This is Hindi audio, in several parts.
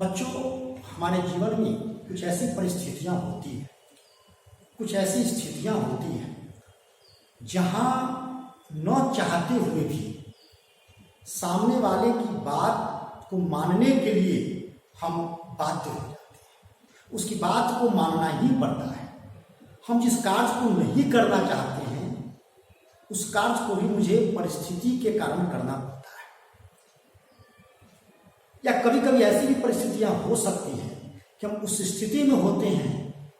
बच्चों, हमारे जीवन में कुछ ऐसी परिस्थितियां होती हैं, कुछ ऐसी स्थितियां होती हैं जहां न चाहते हुए भी सामने वाले की बात को मानने के लिए हम बाध्य हो जाते हैं। उसकी बात को मानना ही पड़ता है। हम जिस कार्य को नहीं करना चाहते हैं उस कार्य को भी मुझे परिस्थिति के कारण करना पड़ता है। या कभी कभी ऐसी भी परिस्थितियां हो सकती हैं कि हम उस स्थिति में होते हैं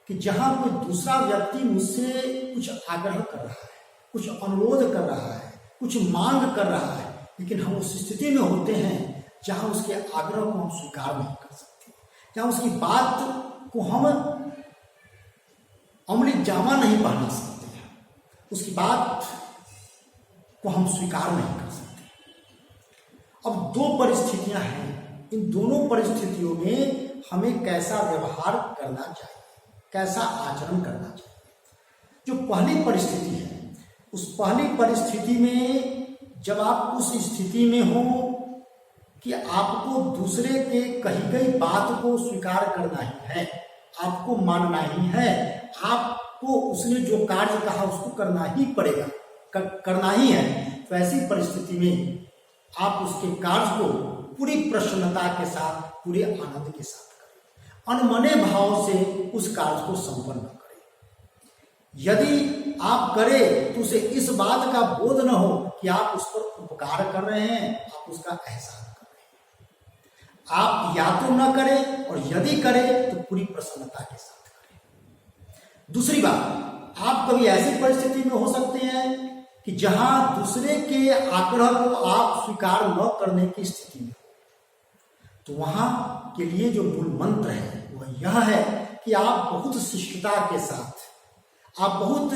कि जहां कोई दूसरा व्यक्ति मुझसे कुछ आग्रह कर रहा है, कुछ अनुरोध कर रहा है, कुछ मांग कर रहा है, लेकिन हम उस स्थिति में होते हैं जहां उसके आग्रह को हम स्वीकार नहीं कर सकते, जहां उसकी बात को हम अमली जामा नहीं पहना सकते हैं, उसकी बात को हम स्वीकार नहीं कर सकते। अब दो परिस्थितियां हैं, इन दोनों परिस्थितियों में हमें कैसा व्यवहार करना चाहिए, कैसा आचरण करना चाहिए। जो पहली परिस्थिति है, उस पहली परिस्थिति में जब आप उस स्थिति में हो कि आपको दूसरे के कही गई बात को स्वीकार करना ही है, आपको मानना ही है, आपको उसने जो कार्य कहा उसको करना ही पड़ेगा, करना ही है, तो ऐसी परिस्थिति में आप उसके कार्य को पूरी प्रसन्नता के साथ, पूरे आनंद के साथ करें, अनमने भाव से उस कार्य को संपन्न करें। यदि आप करें तो उसे इस बात का बोध न हो कि आप उस पर उपकार कर रहे हैं, आप उसका एहसान कर रहे हैं। आप या तो न करें और यदि करें तो पूरी प्रसन्नता के साथ करें। दूसरी बात, आप कभी ऐसी परिस्थिति में हो सकते हैं कि जहां दूसरे के आग्रह को आप स्वीकार न करने की स्थिति में, तो वहां के लिए जो मूल मंत्र है वह यह है कि आप बहुत शिष्टता के साथ, आप बहुत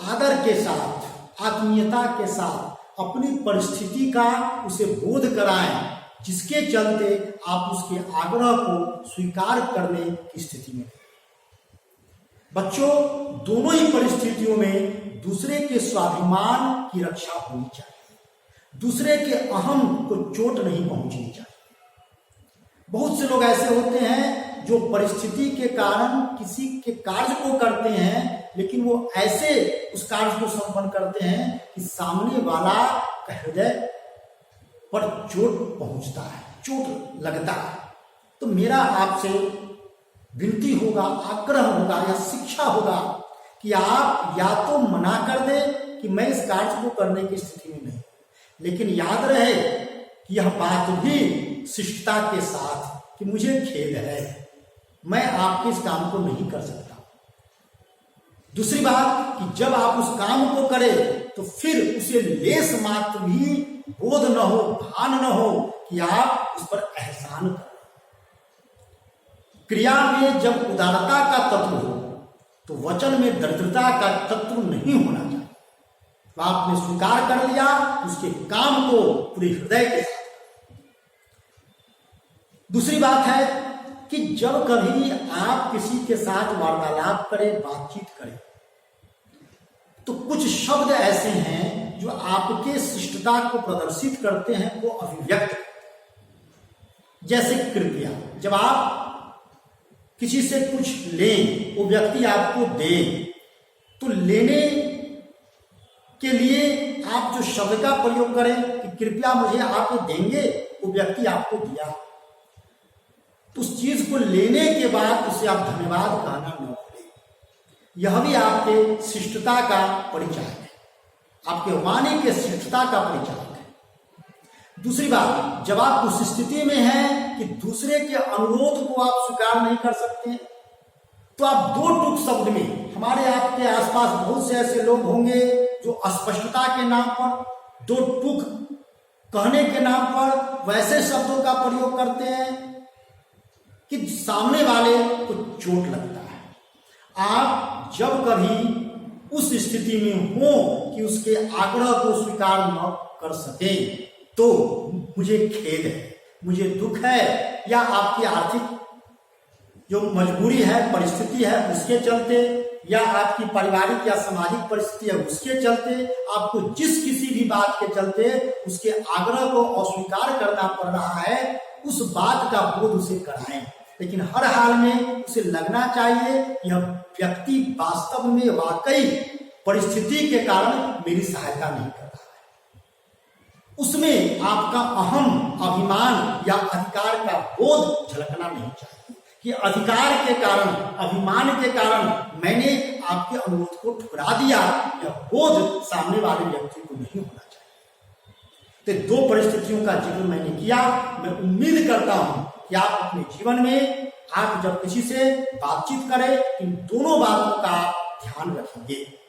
आदर के साथ, आत्मीयता के साथ अपनी परिस्थिति का उसे बोध कराएं, जिसके चलते आप उसके आग्रह को स्वीकार करने की स्थिति में। बच्चों, दोनों ही परिस्थितियों में दूसरे के स्वाभिमान की रक्षा होनी चाहिए, दूसरे के अहम को चोट नहीं पहुंचनी चाहिए। बहुत से लोग ऐसे होते हैं जो परिस्थिति के कारण किसी के कार्य को करते हैं, लेकिन वो ऐसे उस कार्य को संपन्न करते हैं कि सामने वाला का हृदय पर चोट पहुंचता है, चोट लगता है। तो मेरा आपसे विनती होगा, आग्रह होगा या शिक्षा होगा कि आप या तो मना कर दें कि मैं इस कार्य को करने की स्थिति में नहीं, लेकिन याद रहे कि यह बात भी शिष्टता के साथ कि मुझे खेद है, मैं आपके इस काम को नहीं कर सकता। दूसरी बात कि जब आप उस काम को करें तो फिर उसे लेस मात्र भी बोध न हो, भान न हो कि आप उस पर एहसान करें। क्रिया में जब उदारता का तत्व हो तो वचन में दरिद्रता का तत्व नहीं होना चाहिए। तो आपने स्वीकार कर लिया, उसके काम को पूरे हृदय के साथ। दूसरी बात है कि जब कभी आप किसी के साथ वार्तालाप करें, बातचीत करें, तो कुछ शब्द ऐसे हैं जो आपके शिष्टता को प्रदर्शित करते हैं, वो अभिव्यक्त करते हैं। जैसे कृपया, जब आप किसी से कुछ लें, वो व्यक्ति आपको दे, तो लेने के लिए आप जो शब्द का प्रयोग करें कि कृपया मुझे आप देंगे, वो व्यक्ति आपको दिया, तो उस चीज को लेने के बाद उसे आप धन्यवाद कहना न भूलें। यह भी आपके शिष्टता का परिचय है, आपके वाणी के शिष्टता का परिचय है। दूसरी बात, जब आप उस स्थिति में हैं कि दूसरे के अनुरोध को आप स्वीकार नहीं कर सकते, तो आप दो टूक शब्द में, हमारे आपके आसपास बहुत से ऐसे लोग होंगे जो अस्पष्टता के नाम पर, दो टूक कहने के नाम पर वैसे शब्दों का प्रयोग करते हैं कि सामने वाले को चोट लगता है। आप जब कभी उस स्थिति में हो कि उसके आग्रह को स्वीकार न कर सके, तो मुझे खेद है, मुझे दुख है, या आपकी आर्थिक जो मजबूरी है, परिस्थिति है, उसके चलते, या आपकी पारिवारिक या सामाजिक परिस्थिति है उसके चलते, आपको जिस किसी भी बात के चलते उसके आग्रह को अस्वीकार करना पड़ रहा है, उस बात का बोध उसे कराएं। लेकिन हर हाल में उसे लगना चाहिए यह व्यक्ति वास्तव में वाकई परिस्थिति के कारण मेरी सहायता नहीं कर रहा है। उसमें आपका अहम, अभिमान या अधिकार का बोध झलकना नहीं चाहिए कि अधिकार के कारण, अभिमान के कारण मैंने आपके अनुरोध को ठुकरा दिया। यह बोध सामने वाले व्यक्ति को नहीं होना चाहिए। तो 2 परिस्थितियों का जिक्र मैंने किया। मैं उम्मीद करता हूं कि आप अपने जीवन में आप जब किसी से बातचीत करें इन दोनों बातों का ध्यान रखेंगे।